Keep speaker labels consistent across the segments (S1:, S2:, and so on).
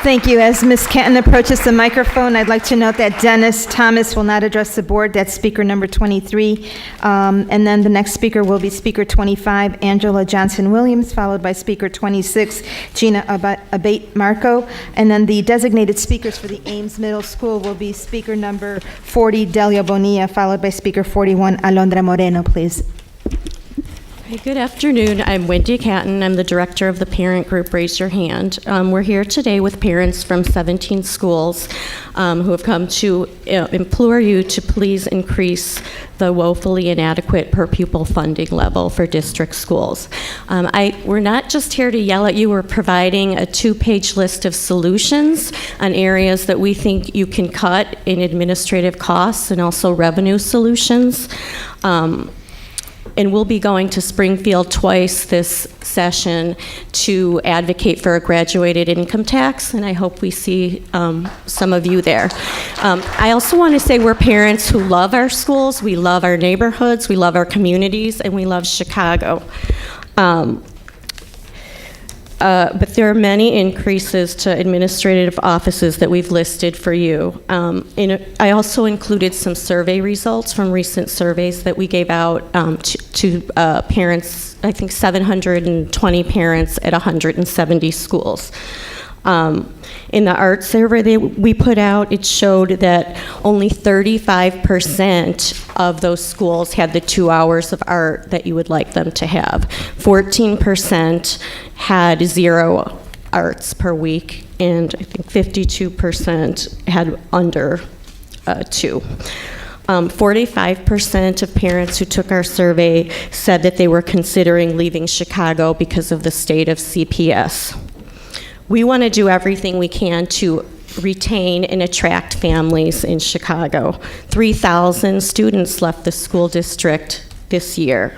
S1: Thank you. As Ms. Kenton approaches the microphone, I'd like to note that Dennis Thomas will not address the board. That's speaker number 23. And then the next speaker will be speaker 25, Angela Johnson-Williams, followed by speaker 26, Gina Abate Marco. And then the designated speakers for the Ames Middle School will be speaker number 40, Delia Bonilla, followed by speaker 41, Alondra Moreno, please.
S2: Hey, good afternoon. I'm Wendy Catton. I'm the director of the parent group Raise Your Hand. We're here today with parents from 17 schools who have come to implore you to please increase the woefully inadequate per pupil funding level for district schools. We're not just here to yell at you. We're providing a 2-page list of solutions on areas that we think you can cut in administrative costs and also revenue solutions. And we'll be going to Springfield twice this session to advocate for a graduated income tax, and I hope we see some of you there. I also want to say we're parents who love our schools, we love our neighborhoods, we love our communities, and we love Chicago. But there are many increases to administrative offices that we've listed for you. I also included some survey results from recent surveys that we gave out to parents, I think 720 parents at 170 schools. In the art survey that we put out, it showed that only 35% of those schools had the 2 hours of art that you would like them to have. 14% had 0 arts per week, and I think 52% had under 2. 45% of parents who took our survey said that they were considering leaving Chicago because of the state of CPS. We want to do everything we can to retain and attract families in Chicago. 3,000 students left the school district this year.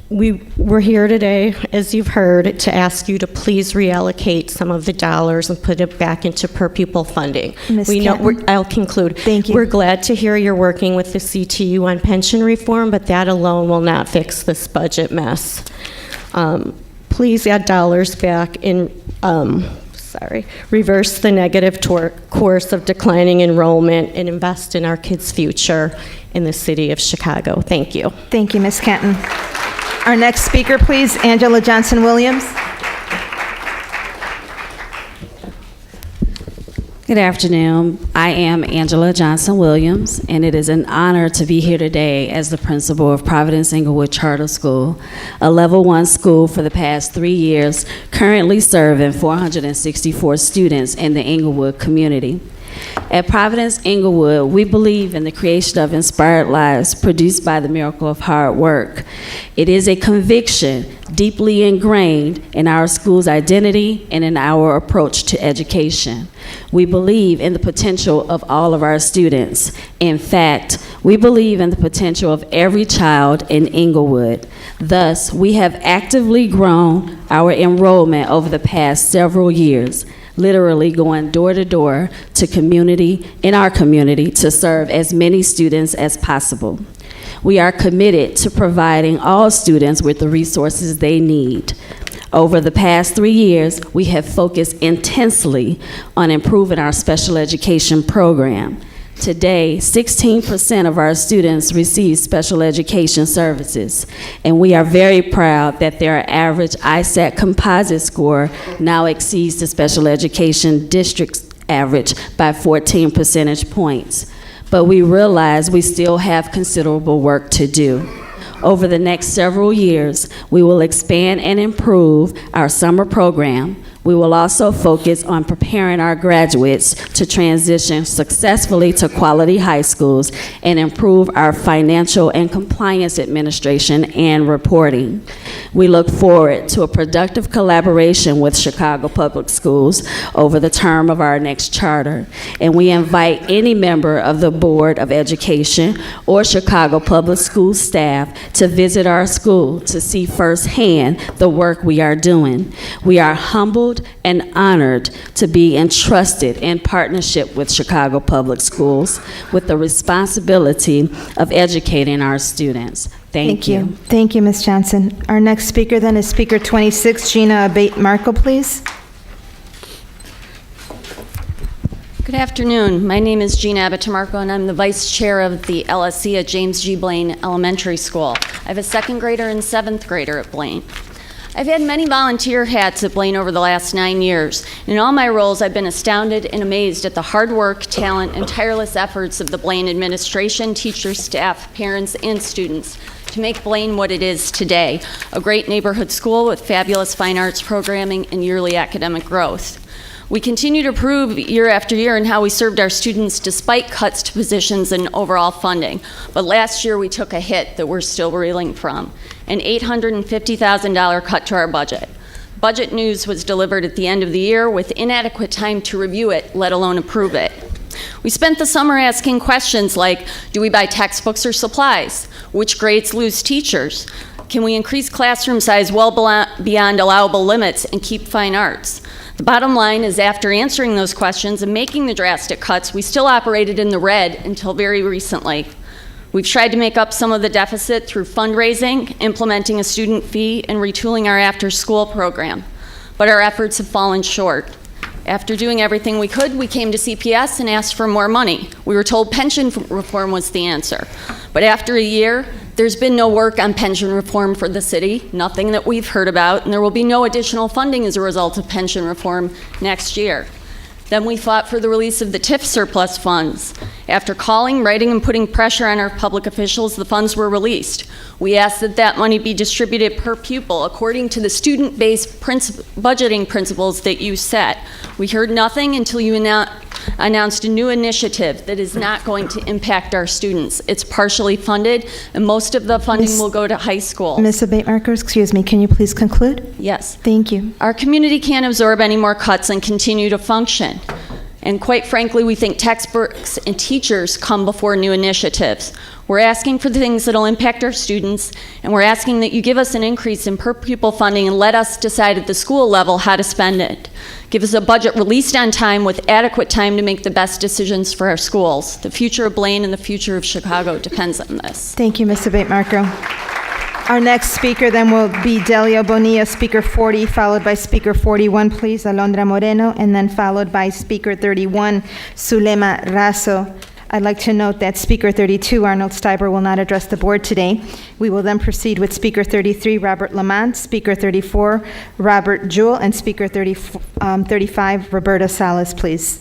S2: We're here today, as you've heard, to ask you to please reallocate some of the dollars and put it back into per pupil funding.
S1: Ms. Kenton?
S2: I'll conclude.
S1: Thank you.
S2: We're glad to hear you're working with the CTU on pension reform, but that alone will not fix this budget mess. Please add dollars back in, reverse the negative course of declining enrollment and invest in our kids' future in the city of Chicago. Thank you.
S1: Thank you, Ms. Kenton. Our next speaker, please, Angela Johnson-Williams.
S3: Good afternoon. I am Angela Johnson-Williams, and it is an honor to be here today as the principal of Providence Englewood Charter School, a level 1 school for the past 3 years, currently serving 464 students in the Englewood community. At Providence Englewood, we believe in the creation of inspired lives produced by the miracle of hard work. It is a conviction deeply ingrained in our school's identity and in our approach to education. We believe in the potential of all of our students. In fact, we believe in the potential of every child in Englewood. Thus, we have actively grown our enrollment over the past several years, literally going door to door to in our community to serve as many students as possible. We are committed to providing all students with the resources they need. Over the past 3 years, we have focused intensely on improving our special education program. Today, 16% of our students receive special education services, and we are very proud that their average ISAT composite score now exceeds the special education district's average by 14 percentage points. But we realize we still have considerable work to do. Over the next several years, we will expand and improve our summer program. We will also focus on preparing our graduates to transition successfully to quality high schools and improve our financial and compliance administration and reporting. We look forward to a productive collaboration with Chicago Public Schools over the term of our next charter, and we invite any member of the Board of Education or Chicago Public Schools staff to visit our school to see firsthand the work we are doing. We are humbled and honored to be entrusted in partnership with Chicago Public Schools with the responsibility of educating our students. Thank you.
S1: Thank you, Ms. Johnson. Our next speaker then is speaker 26, Gina Abate Marco, please.
S4: Good afternoon. My name is Jean Abitamarco, and I'm the vice chair of the LSC at James G. Blaine Elementary School. I have a second grader and seventh grader at Blaine. I've had many volunteer hats at Blaine over the last 9 years. In all my roles, I've been astounded and amazed at the hard work, talent, and tireless efforts of the Blaine administration, teachers, staff, parents, and students to make Blaine what it is today, a great neighborhood school with fabulous fine arts programming and yearly academic growth. We continue to prove year after year in how we served our students despite cuts to positions and overall funding. But last year we took a hit that we're still reeling from, an $850,000 cut to our budget. Budget news was delivered at the end of the year with inadequate time to review it, let alone approve it. We spent the summer asking questions like, do we buy textbooks or supplies? Which grades lose teachers? Can we increase classroom size well beyond allowable limits and keep fine arts? The bottom line is after answering those questions and making the drastic cuts, we still operated in the red until very recently. We've tried to make up some of the deficit through fundraising, implementing a student fee, and retooling our after-school program. But our efforts have fallen short. After doing everything we could, we came to CPS and asked for more money. We were told pension reform was the answer. But after a year, there's been no work on pension reform for the city, nothing that we've heard about, and there will be no additional funding as a result of pension reform next year. Then we fought for the release of the TIF surplus funds. After calling, writing, and putting pressure on our public officials, the funds were released. We asked that that money be distributed per pupil according to the student-based budgeting principles that you set. We heard nothing until you announced a new initiative that is not going to impact our students. It's partially funded, and most of the funding will go to high school.
S1: Ms. Abatemarker, excuse me, can you please conclude?
S4: Yes.
S1: Thank you.
S4: Our community can't absorb any more cuts and continue to function. And quite frankly, we think textbooks and teachers come before new initiatives. We're asking for the things that will impact our students, and we're asking that you give us an increase in per pupil funding and let us decide at the school level how to spend it. Give us a budget released on time with adequate time to make the best decisions for our schools. The future of Blaine and the future of Chicago depends on this.
S1: Thank you, Ms. Abatemarco. Our next speaker then will be Delia Bonilla, Speaker 40, followed by Speaker 41, please, Alondra Moreno, and then followed by Speaker 31, Zulema Razo. I'd like to note that Speaker 32, Arnold Steiber, will not address the board today. We will then proceed with Speaker 33, Robert Lamont, Speaker 34, Robert Jewell, and Speaker 35, Roberta Salas, please.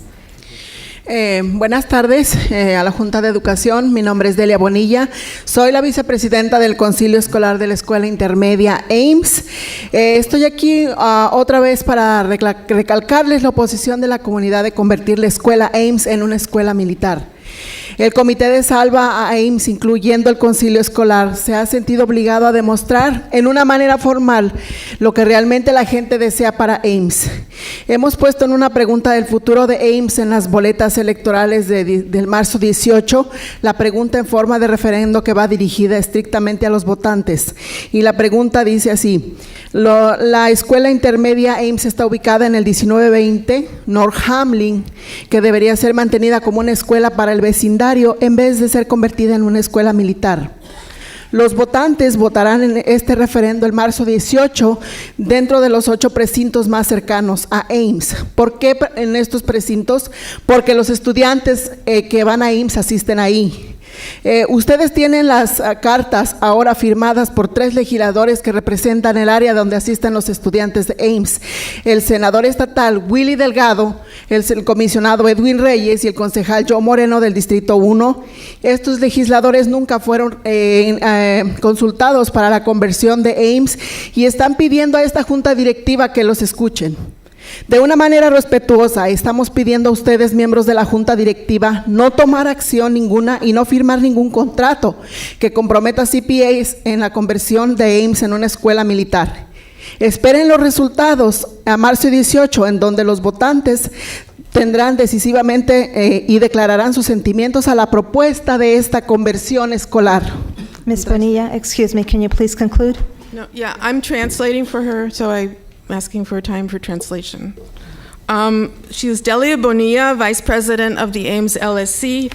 S5: Buenas tardes a la Junta de Educación. Mi nombre es Delia Bonilla. Soy la vicepresidenta del Concilio Escolar de la Escuela Intermedia Ames. Estoy aquí otra vez para recalcarles la oposición de la comunidad de convertir la escuela Ames en una escuela militar. El Comité de Salva a Ames, incluyendo el Concilio Escolar, se ha sentido obligado a demostrar en una manera formal lo que realmente la gente desea para Ames. Hemos puesto en una pregunta del futuro de Ames en las boletas electorales del marzo 18, la pregunta en forma de referendo que va dirigida estrictamente a los votantes. Y la pregunta dice así: la escuela intermedia Ames está ubicada en el 1920 North Hamlin, que debería ser mantenida como una escuela para el vecindario en vez de ser convertida en una escuela militar. Los votantes votarán en este referendo el marzo 18 dentro de los 8 precintos más cercanos a Ames. ¿Por qué en estos precintos? Porque los estudiantes que van a Ames asisten ahí. Ustedes tienen las cartas ahora firmadas por 3 legisladores que representan el área donde asisten los estudiantes de Ames: el senador estatal Willy Delgado, el comisionado Edwin Reyes y el concejal Joe Moreno del Distrito 1. Estos legisladores nunca fueron consultados para la conversión de Ames y están pidiendo a esta junta directiva que los escuchen. De una manera respetuosa, estamos pidiendo a ustedes, miembros de la Junta Directiva, no tomar acción ninguna y no firmar ningún contrato que comprometa a CPAs en la conversión de Ames en una escuela militar. Esperen los resultados a marzo 18, en donde los votantes tendrán decisivamente y declararán sus sentimientos a la propuesta de esta conversión escolar.
S1: Ms. Bonilla, excuse me, can you please conclude?
S6: No, yeah, I'm translating for her, so I'm asking for time for translation. She is Delia Bonilla, Vice President of the Ames LSC.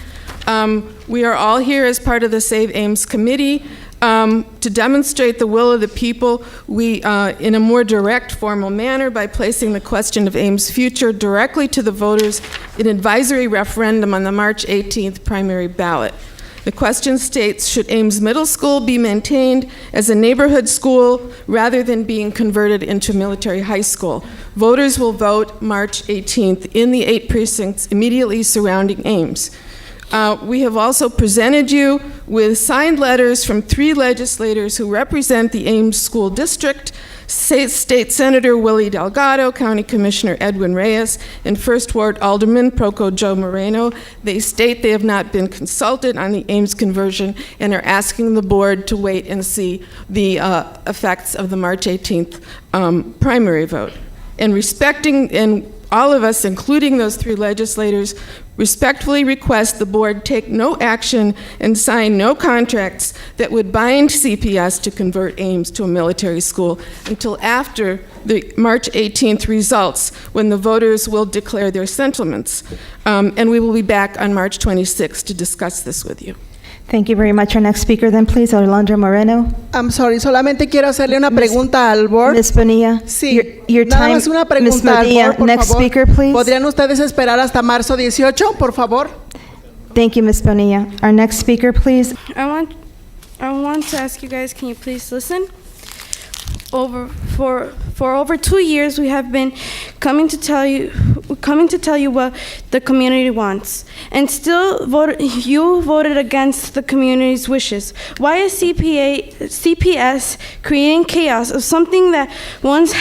S6: We are all here as part of the Save Ames Committee to demonstrate the will of the people in a more direct, formal manner by placing the question of Ames' future directly to the voters an advisory referendum on the March 18th primary ballot. The question states, should Ames Middle School be maintained as a neighborhood school rather than being converted into a military high school? Voters will vote March 18th in the 8 precincts immediately surrounding Ames. We have also presented you with signed letters from 3 legislators who represent the Ames School District: State Senator Willie Delgado, County Commissioner Edwin Reyes, and First Ward Alderman Proco Joe Moreno. They state they have not been consulted on the Ames conversion and are asking the board to wait and see the effects of the March 18th primary vote. And all of us, including those 3 legislators, respectfully request the board take no action and sign no contracts that would bind CPS to convert Ames to a military school until after the March 18th results, when the voters will declare their sentiments. And we will be back on March 26th to discuss this with you.
S1: Thank you very much. Our next speaker then, please, Orlando Moreno.
S5: I'm sorry, solamente quiero hacerle una pregunta al board.
S1: Ms. Bonilla,
S5: Sí,
S1: your
S5: nada
S1: time.
S5: más una
S1: Ms.
S5: pregunta al
S1: Bonilla,
S5: board, por
S1: next
S5: favor.
S1: speaker, please.
S5: ¿Podrían ustedes esperar hasta marzo 18, por favor?
S1: Thank you, Ms. Bonilla. Our next speaker, please.
S7: I want to ask you guys, can you please listen? For over 2 years, we have been coming to tell you what the community wants, and still you voted against the community's wishes. Why is CPS creating chaos of something that once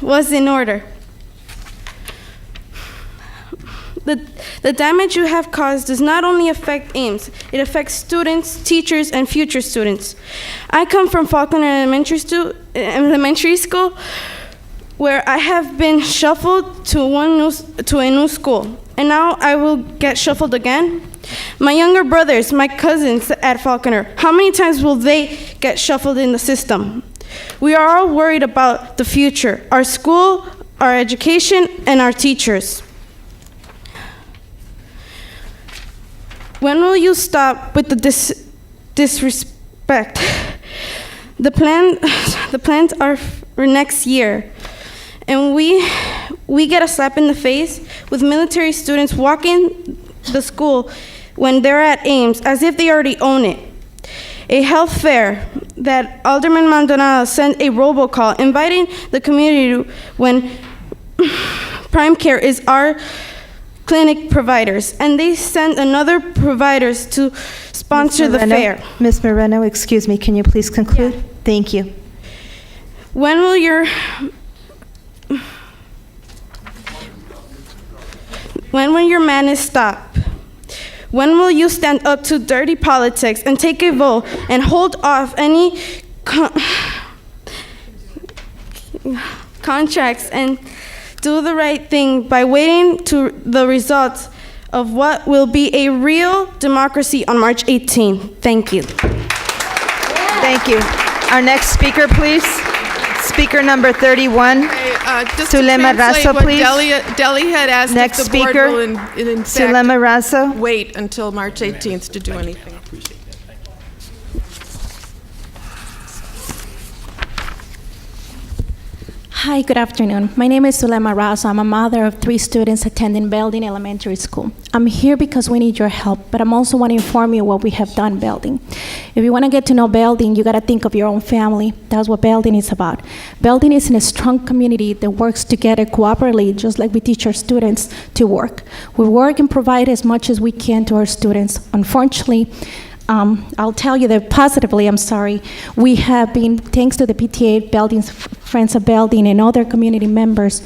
S7: was in order? The damage you have caused does not only affect Ames, it affects students, teachers, and future students. I come from Faulkner Elementary School, where I have been shuffled to a new school, and now I will get shuffled again. My younger brothers, my cousins at Faulkner, how many times will they get shuffled in the system? We are all worried about the future, our school, our education, and our teachers. When will you stop with the disrespect? The plans are for next year, and we get a slap in the face with military students walking the school when they're at Ames as if they already own it. A health fair that Alderman Maldonado sent a robocall inviting the community to when Prime Care is our clinic providers, and they send another providers to sponsor the fair.
S1: Ms. Moreno, excuse me, can you please conclude?
S7: Yeah.
S1: Thank you.
S7: When will your madness stop? When will you stand up to dirty politics and take a vote and hold off any contracts and do the right thing by waiting to the results of what will be a real democracy on March 18th. Thank you.
S1: Thank you. Our next speaker, please. Speaker number 31.
S6: Just to
S1: Sulema
S6: translate
S1: Razo,
S6: what
S1: please.
S6: Deli had asked
S1: Next
S6: if the board
S1: speaker,
S6: will in fact
S1: Sulema Razo.
S6: wait until March 18th to do anything.
S8: Hi, good afternoon. My name is Sulema Razo. I'm a mother of 3 students attending Belding Elementary School. I'm here because we need your help, but I'm also want to inform you what we have done Belding. If you want to get to know Belding, you got to think of your own family. That's what Belding is about. Belding is in a strong community that works together cooperatively, just like we teach our students to work. We work and provide as much as we can to our students. Unfortunately, I'll tell you that positively, we have been, thanks to the PTA, Belding, Friends of Belding, and other community members,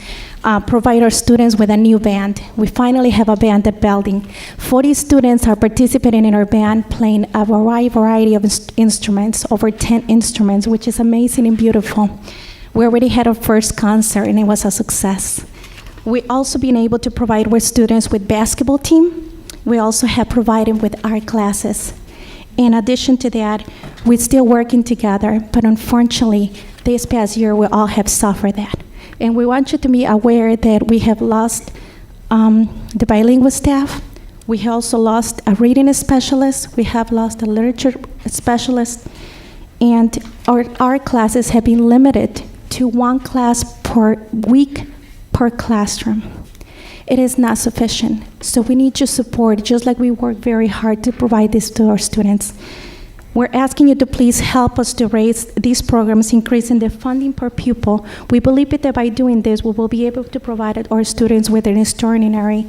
S8: provide our students with a new band. We finally have a band at Belding. 40 students are participating in our band, playing a variety of instruments, over 10 instruments, which is amazing and beautiful. We already had our first concert, and it was a success. We also been able to provide our students with basketball team. We also have provided with art classes. In addition to that, we're still working together, but unfortunately, this past year, we all have suffered that. And we want you to be aware that we have lost the bilingual staff. We have also lost a reading specialist. We have lost a literature specialist. And our art classes have been limited to 1 class per week per classroom. it is not sufficient. So we need your support, just like we work very hard to provide this to our students. We're asking you to please help us to raise these programs, increasing the funding per pupil. We believe that by doing this, we will be able to provide our students with an extraordinary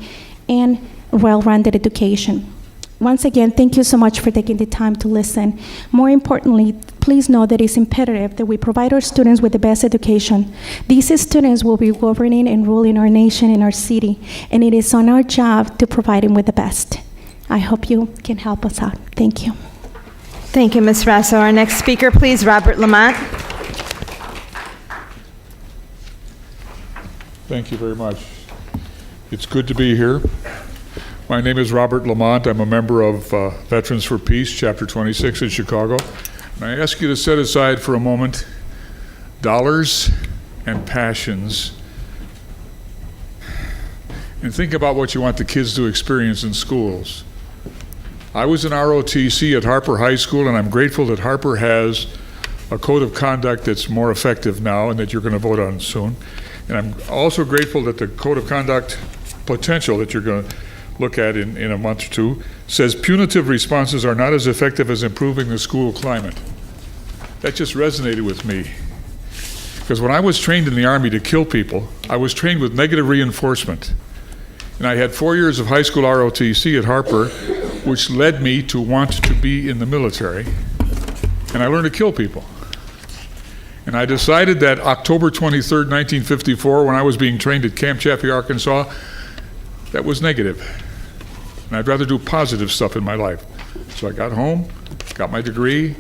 S8: and well-rounded education. Once again, thank you so much for taking the time to listen. More importantly, please know that it's imperative that we provide our students with the best education. These students will be governing and ruling our nation and our city, and it is on our job to provide them with the best. I hope you can help us out. Thank you.
S1: Thank you, Ms. Rasso. Our next speaker, please, Robert Lamont.
S9: Thank you very much. It's good to be here. My name is Robert Lamont. I'm a member of Veterans for Peace, Chapter 26 in Chicago. And I ask you to set aside for a moment dollars and passions and think about what you want the kids to experience in schools. I was in ROTC at Harper High School, and I'm grateful that Harper has a code of conduct that's more effective now and that you're going to vote on soon. And I'm also grateful that the code of conduct potential that you're going to look at in a month or two says punitive responses are not as effective as improving the school climate. That just resonated with me. Because when I was trained in the Army to kill people, I was trained with negative reinforcement. And I had 4 years of high school ROTC at Harper, which led me to want to be in the military. And I learned to kill people. And I decided that October 23rd, 1954, when I was being trained at Camp Chaffee, Arkansas, that was negative. And I'd rather do positive stuff in my life. So I got home, got my degree,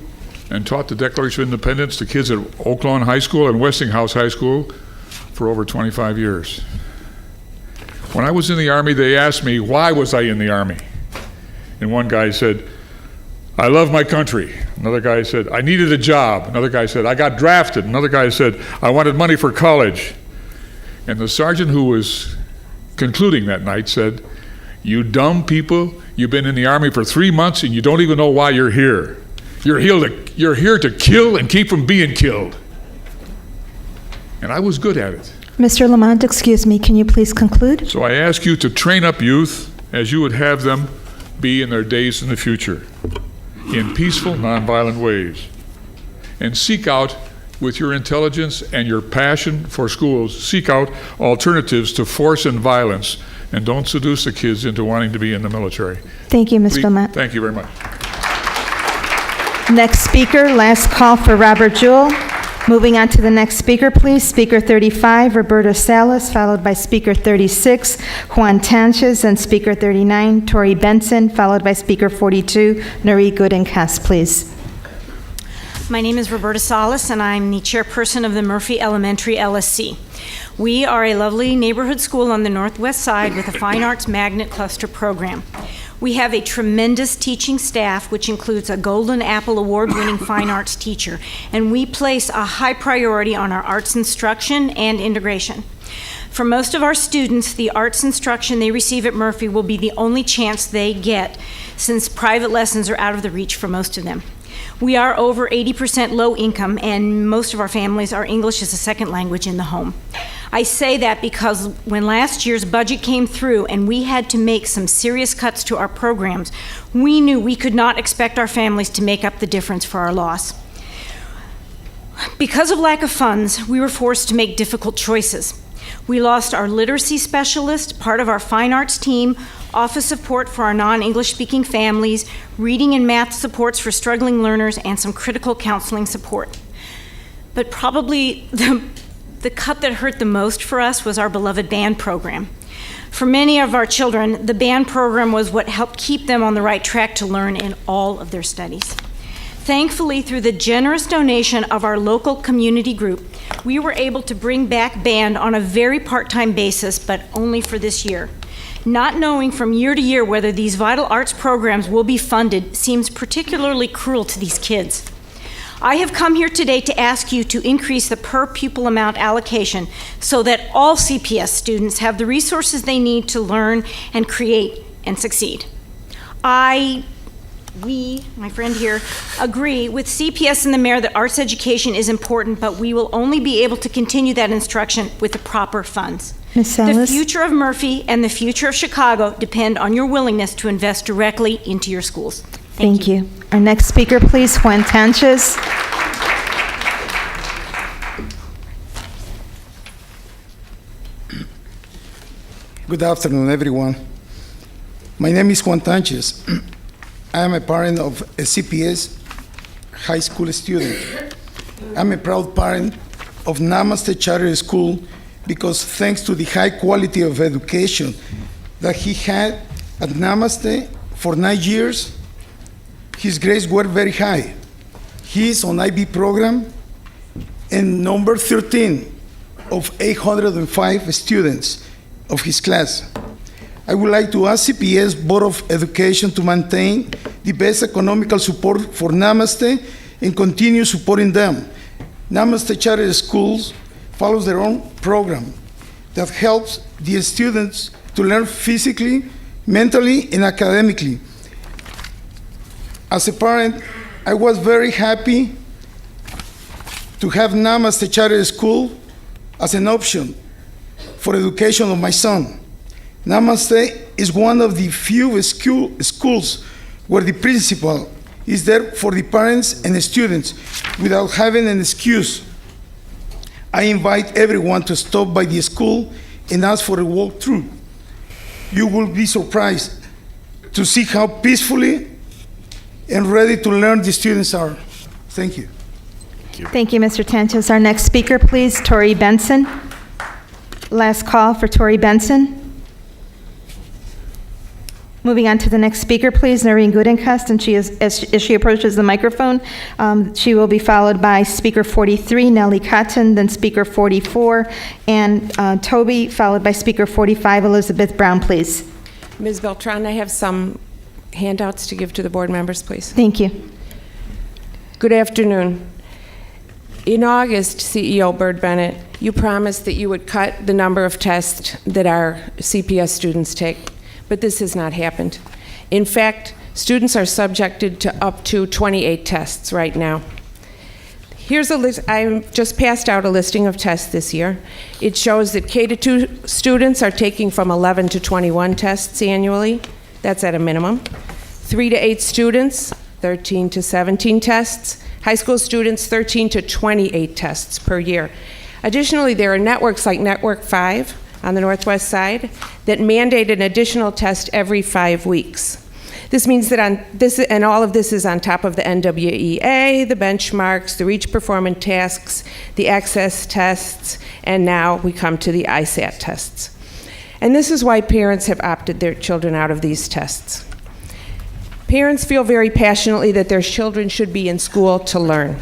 S9: and taught the Declaration of Independence to kids at Oak Lawn High School and Westinghouse High School for over 25 years. When I was in the Army, they asked me, why was I in the Army? And one guy said, I love my country. Another guy said, I needed a job. Another guy said, I got drafted. Another guy said, I wanted money for college. And the sergeant who was concluding that night said, you dumb people, you've been in the Army for 3 months and you don't even know why you're here. You're here to kill and keep from being killed. And I was good at it.
S1: Mr. Lamont, excuse me, can you please conclude?
S9: So I ask you to train up youth as you would have them be in their days in the future, in peaceful, nonviolent ways. And seek out, with your intelligence and your passion for schools, seek out alternatives to force and violence, and don't seduce the kids into wanting to be in the military.
S1: Thank you, Mr. Lamont.
S9: Thank you very much.
S1: Next speaker, last call for Robert Jewell. Moving on to the next speaker, please. Speaker 35, Roberto Salas, followed by Speaker 36, Juan Tanches, and Speaker 39, Tori Benson, followed by Speaker 42, Nuri Goodenkast, please.
S10: My name is Roberta Salas, and I'm the chairperson of the Murphy Elementary LSC. We are a lovely neighborhood school on the northwest side with a fine arts magnet cluster program. We have a tremendous teaching staff, which includes a Golden Apple Award-winning fine arts teacher, and we place a high priority on our arts instruction and integration. For most of our students, the arts instruction they receive at Murphy will be the only chance they get, since private lessons are out of the reach for most of them. We are over 80% low income, and most of our families are English as a second language in the home. I say that because when last year's budget came through and we had to make some serious cuts to our programs, we knew we could not expect our families to make up the difference for our loss. Because of lack of funds, we were forced to make difficult choices. We lost our literacy specialist, part of our fine arts team, office support for our non-English speaking families, reading and math supports for struggling learners, and some critical counseling support. But probably the cut that hurt the most for us was our beloved band program. For many of our children, the band program was what helped keep them on the right track to learn in all of their studies. Thankfully, through the generous donation of our local community group, we were able to bring back band on a very part-time basis, but only for this year. Not knowing from year to year whether these vital arts programs will be funded seems particularly cruel to these kids. I have come here today to ask you to increase the per pupil amount allocation so that all CPS students have the resources they need to learn and create and succeed. I we, my friend here, agree with CPS and the mayor that arts education is important, but we will only be able to continue that instruction with the proper funds.
S1: Ms.
S10: The
S1: Salas?
S10: future of Murphy and the future of Chicago depend on your willingness to invest directly into your schools.
S1: Thank you. Our next speaker, please, Juan Tanches.
S11: Good afternoon, everyone. My name is Juan Tanchez. I am a parent of a CPS high school student. I'm a proud parent of Namaste Charter School because thanks to the high quality of education that he had at Namaste for 9 years, his grades were very high. He is on IB program and number 13 of 805 students of his class. I would like to ask CPS Board of Education to maintain the best economical support for Namaste and continue supporting them. Namaste Charter Schools follows their own program that helps the students to learn physically, mentally, and academically. As a parent, I was very happy to have Namaste Charter School as an option for education of my son. Namaste is one of the few schools where the principal is there for the parents and the students without having an excuse. I invite everyone to stop by the school and ask for a walkthrough. You will be surprised to see how peacefully and ready to learn the students are. Thank you.
S1: Thank you, Mr. Tanches. Our next speaker, please, Tori Benson. Last call for Tori Benson. Moving on to the next speaker, please, Noreen Gudenkast, and as she approaches the microphone, she will be followed by Speaker 43, Nellie Cotton, then Speaker 44, and Toby, followed by Speaker 45, Elizabeth Brown, please.
S12: Ms. Beltran, I have some handouts to give to the board members, please.
S1: Thank you.
S12: Good afternoon. In August, CEO Bird Bennett, you promised that you would cut the number of tests that our CPS students take, but this has not happened. In fact, students are subjected to up to 28 tests right now. Here's a list. I just passed out a listing of tests this year. It shows that K-2 students are taking from 11 to 21 tests annually. That's at a minimum. 3 to 8 students, 13 to 17 tests. High school students, 13 to 28 tests per year. Additionally, there are networks like Network 5 on the northwest side that mandate an additional test every 5 weeks. This means that and all of this is on top of the NWEA, the benchmarks, the reach performance tasks, the access tests, and now we come to the ISAT tests. And this is why parents have opted their children out of these tests. Parents feel very passionately that their children should be in school to learn.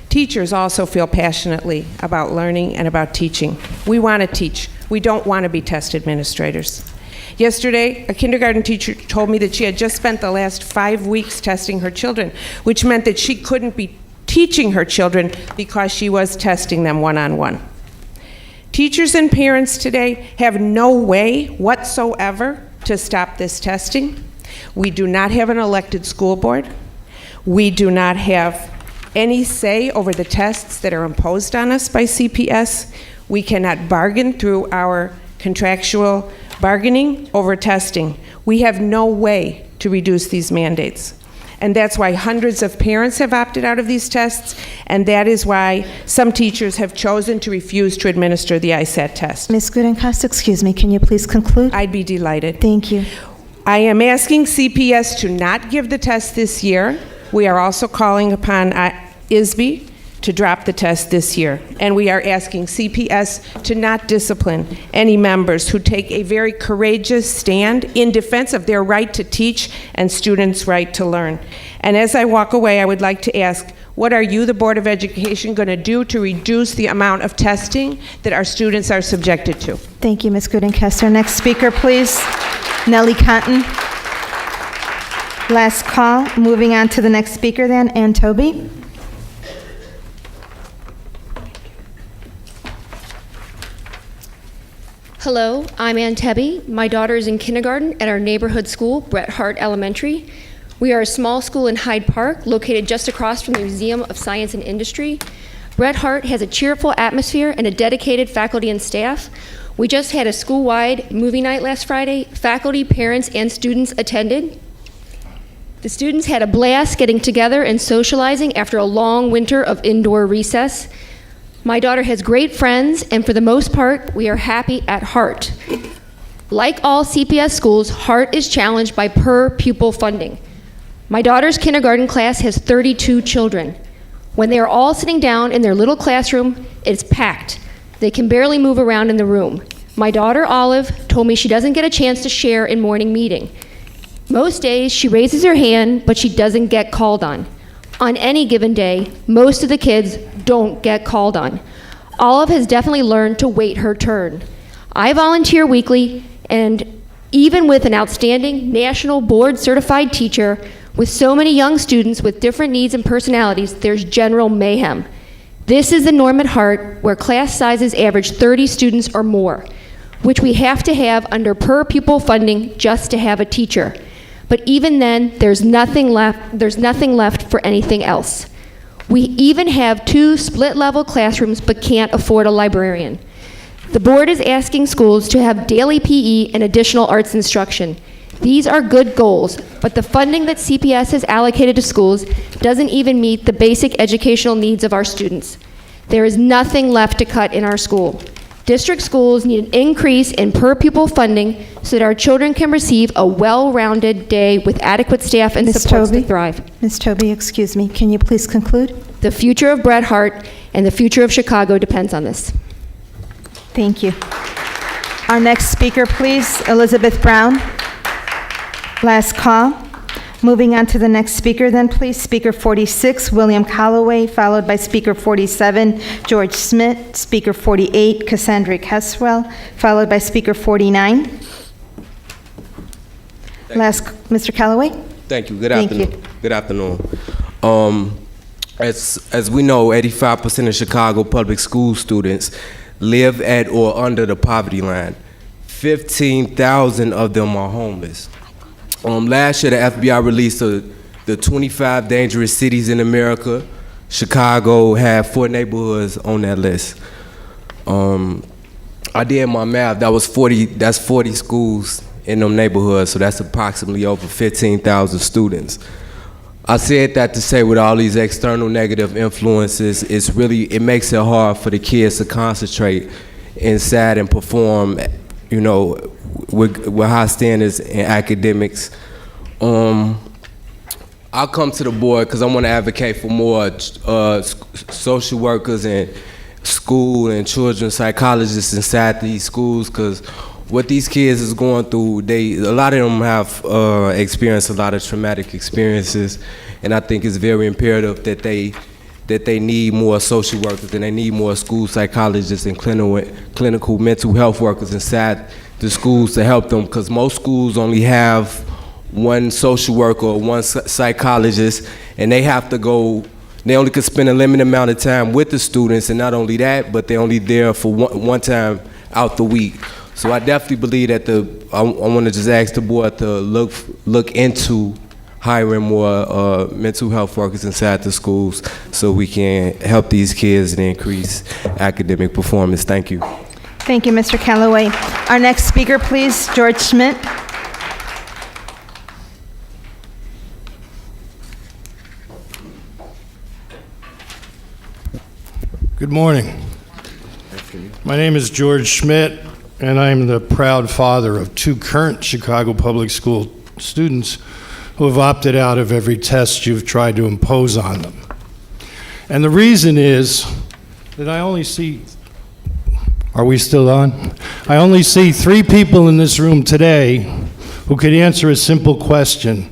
S12: Teachers also feel passionately about learning and about teaching. We want to teach. We don't want to be test administrators. Yesterday, a kindergarten teacher told me that she had just spent the last 5 weeks testing her children, which meant that she couldn't be teaching her children because she was testing them one-on-one. Teachers and parents today have no way whatsoever to stop this testing. We do not have an elected school board. We do not have any say over the tests that are imposed on us by CPS. We cannot bargain through our contractual bargaining over testing. We have no way to reduce these mandates. And that's why hundreds of parents have opted out of these tests, and that is why some teachers have chosen to refuse to administer the ISAT test.
S1: Ms. Gudenkast, excuse me, can you please conclude?
S12: I'd be delighted.
S1: Thank you.
S12: I am asking CPS to not give the test this year. We are also calling upon ISB to drop the test this year. And we are asking CPS to not discipline any members who take a very courageous stand in defense of their right to teach and students' right to learn. And as I walk away, I would like to ask, what are you, the Board of Education, going to do to reduce the amount of testing that our students are subjected to?
S1: Thank you, Ms. Gudenkast. Our next speaker, please, Nellie Cotton. Last call. Moving on to the next speaker then, Ann Toby.
S13: Hello, I'm Ann Tebby. My daughter is in kindergarten at our neighborhood school, Bret Hart Elementary. We are a small school in Hyde Park, located just across from the Museum of Science and Industry. Bret Harte has a cheerful atmosphere and a dedicated faculty and staff. We just had a school-wide movie night last Friday. Faculty, parents, and students attended. The students had a blast getting together and socializing after a long winter of indoor recess. My daughter has great friends, and for the most part, we are happy at Harte. Like all CPS schools, Harte is challenged by per-pupil funding. My daughter's kindergarten class has 32 children. When they are all sitting down in their little classroom, it's packed. They can barely move around in the room. My daughter, Olive, told me she doesn't get a chance to share in morning meeting. Most days, she raises her hand, but she doesn't get called on. On any given day, most of the kids don't get called on. Olive has definitely learned to wait her turn. I volunteer weekly, and even with an outstanding national board-certified teacher, with so many young students with different needs and personalities, there's general mayhem. This is the norm at Harte, where class sizes average 30 students or more, which we have to have under per-pupil funding just to have a teacher. But even then, there's nothing left for anything else. We even have 2 split-level classrooms but can't afford a librarian. The board is asking schools to have daily PE and additional arts instruction. These are good goals, but the funding that CPS has allocated to schools doesn't even meet the basic educational needs of our students. There is nothing left to cut in our school. District schools need an increase in per-pupil funding so that our children can receive a well-rounded day with adequate staff and
S1: Ms.
S13: supports to
S1: Tobey?
S13: thrive.
S1: Ms. Tobey, excuse me, can you please conclude?
S13: The future of Bret Harte and the future of Chicago depends on this.
S1: Thank you. Our next speaker, please, Elizabeth Brown. Last call. Moving on to the next speaker then, please. Speaker 46, William Calloway, followed by Speaker 47, George Schmidt. Speaker 48, Cassandra Caswell, followed by Speaker 49. Mr. Calloway?
S14: Thank you. Good
S1: Thank
S14: afternoon.
S1: you.
S14: Good afternoon. As we know, 85% of Chicago public school students live at or under the poverty line. 15,000 of them are homeless. Last year, the FBI released the 25 dangerous cities in America. Chicago had 4 neighborhoods on that list. I did my math. That's 40 schools in them neighborhoods, so that's approximately over 15,000 students. I said that to say with all these external negative influences, it makes it hard for the kids to concentrate inside and perform, with high standards in academics. I'll come to the board because I want to advocate for more social workers and school and children's psychologists inside these schools, because what these kids is going through, a lot of them have experienced a lot of traumatic experiences, and I think it's very imperative that they need more social workers and they need more school psychologists and clinical mental health workers inside the schools to help them, because most schools only have one social worker or one psychologist, and they only can spend a limited amount of time with the students, and not only that, but they're only there for one time out the week. So I definitely believe that I want to just ask the board to look into hiring more mental health workers inside the schools so we can help these kids and increase academic performance. Thank you.
S1: Thank you, Mr. Calloway. Our next speaker, please, George Schmidt.
S15: Good morning. My name is George Schmidt, and I'm the proud father of 2 current Chicago Public School students who have opted out of every test you've tried to impose on them. And the reason is that I only see, are we still on? I only see 3 people in this room today who could answer a simple question.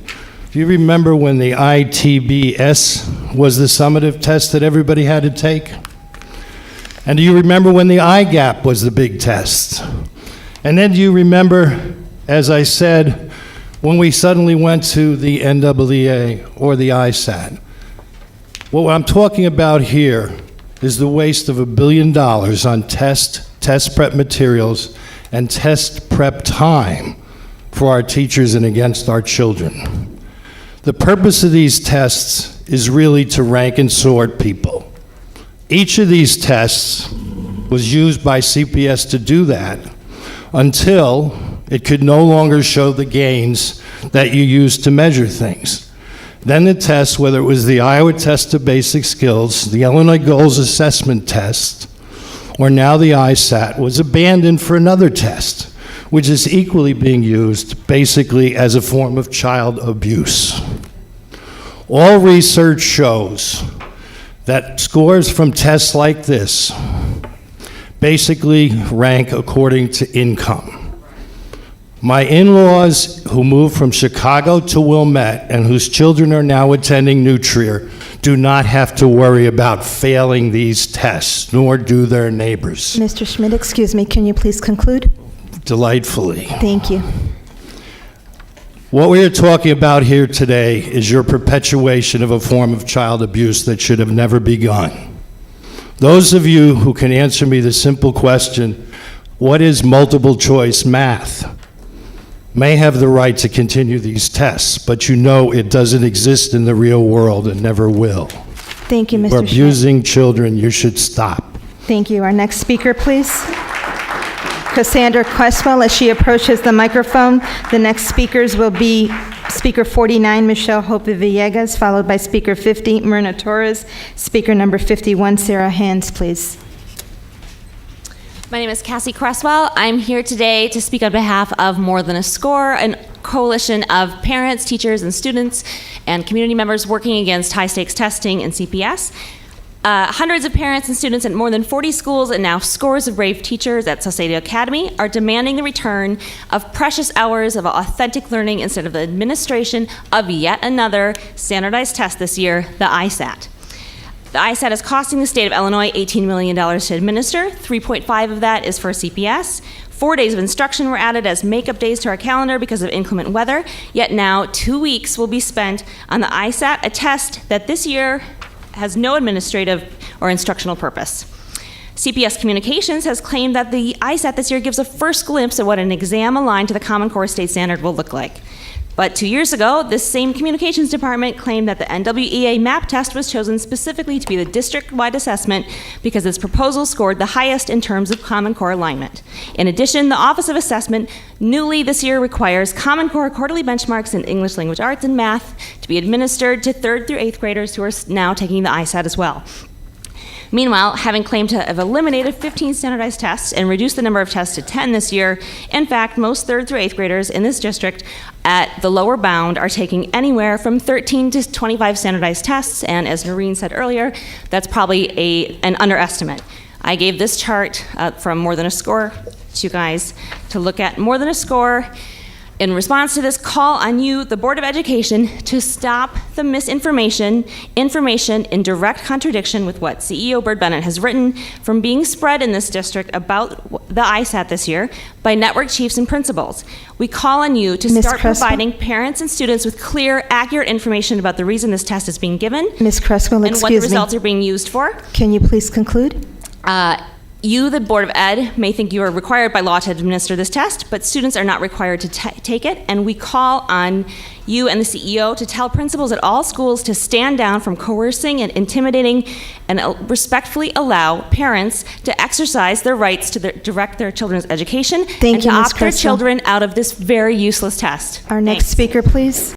S15: Do you remember when the ITBS was the summative test that everybody had to take? And do you remember when the IGAP was the big test? And then do you remember, as I said, when we suddenly went to the NWEA or the ISAT? What I'm talking about here is the waste of $1 billion on test prep materials, and test prep time for our teachers and against our children. The purpose of these tests is really to rank and sort people. Each of these tests was used by CPS to do that until it could no longer show the gains that you used to measure things. Then the test, whether it was the Iowa Test of Basic Skills, the Illinois Goals Assessment Test, or now the ISAT, was abandoned for another test, which is equally being used basically as a form of child abuse. All research shows that scores from tests like this basically rank according to income. My in-laws who moved from Chicago to Wilmette and whose children are now attending New Trier do not have to worry about failing these tests, nor do their neighbors.
S1: Mr. Schmidt, excuse me, can you please conclude?
S15: Delightfully.
S1: Thank you.
S15: What we are talking about here today is your perpetuation of a form of child abuse that should have never begun. Those of you who can answer me the simple question, what is multiple choice math, may have the right to continue these tests, but you know it doesn't exist in the real world and never will.
S1: Thank you, Mr.
S15: For
S1: Schmidt.
S15: abusing children, you should stop.
S1: Thank you. Our next speaker, please. Cassandra Cresswell, as she approaches the microphone. The next speakers will be Speaker 49, Michelle Hope Villegas, followed by Speaker 50, Myrna Torres. Speaker number 51, Sarah Hands, please.
S16: My name is Cassie Cresswell. I'm here today to speak on behalf of More Than a Score, a coalition of parents, teachers, and students and community members working against high-stakes testing in CPS. Hundreds of parents and students at more than 40 schools and now scores of brave teachers at Sausalito Academy are demanding the return of precious hours of authentic learning instead of the administration of yet another standardized test this year, the ISAT. The ISAT is costing the state of Illinois $18 million to administer. 3.5 of that is for CPS. 4 days of instruction were added as makeup days to our calendar because of inclement weather. Yet now 2 weeks will be spent on the ISAT, a test that this year has no administrative or instructional purpose. CPS Communications has claimed that the ISAT this year gives a first glimpse at what an exam aligned to the Common Core state standard will look like. But 2 years ago, this same communications department claimed that the NWEA MAP test was chosen specifically to be the district-wide assessment because its proposal scored the highest in terms of Common Core alignment. In addition, the Office of Assessment newly this year requires Common Core quarterly benchmarks in English language arts and math to be administered to 3rd through 8th graders who are now taking the ISAT as well. Meanwhile, having claimed to have eliminated 15 standardized tests and reduced the number of tests to 10 this year, in fact, most 3rd through 8th graders in this district at the lower bound are taking anywhere from 13 to 25 standardized tests, and as Noreen said earlier, that's probably an underestimate. I gave this chart from More Than a Score to you guys to look at. More Than a Score, in response to this, call on you, the Board of Education, to stop the misinformation, information in direct contradiction with what CEO Bird Bennett has written from being spread in this district about the ISAT this year by network chiefs and principals. We call on you to
S1: Ms.
S16: start
S1: Cresswell?
S16: providing parents and students with clear, accurate information about the reason this test is being given
S1: Ms. Cresswell,
S16: and what the
S1: excuse me.
S16: results are being used for.
S1: Can you please conclude?
S16: You, the Board of Ed, may think you are required by law to administer this test, but students are not required to take it, and we call on you and the CEO to tell principals at all schools to stand down from coercing and intimidating and respectfully allow parents to exercise their rights to direct their children's education and
S1: you,
S16: to
S1: Ms.
S16: opt their
S1: Cresswell.
S16: children out of this very useless test.
S1: Our next speaker, please.